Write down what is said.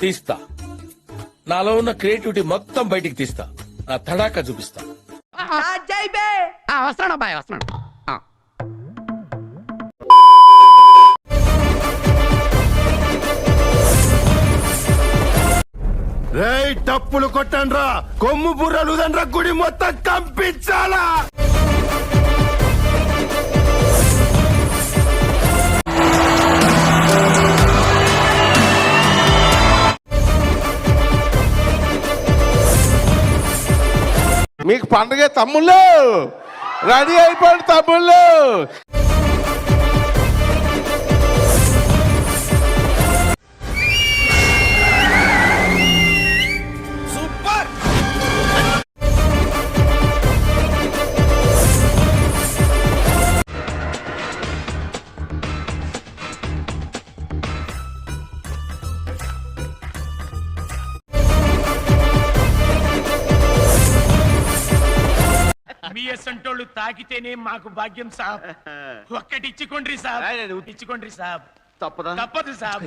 తీస్తా. నాలో ఉన్న క్రియేటివిటీ మొత్తం బయటికి తీస్తా. నా తడాకా చూపిస్తా. వస్తున్నాడు అబ్బాయి, వస్తున్నాడు. రేయ్ టప్పులు కొట్టండ్రా, కొమ్ము బుర్రలు దండ్రా, గుడి మొత్తం కంపించాలా. మీకు పండుగ తమ్ముళ్ళు, రెడీ అయిపోండి తమ్ముళ్ళు. సూపర్. మీ అసంటోళ్ళు తాకితేనే మాకు భాగ్యం సాబ్. ఒక్కటి ఇచ్చుకోండి సాబ్, ఇచ్చుకోండి సాబ్. తప్పదు సాబ్.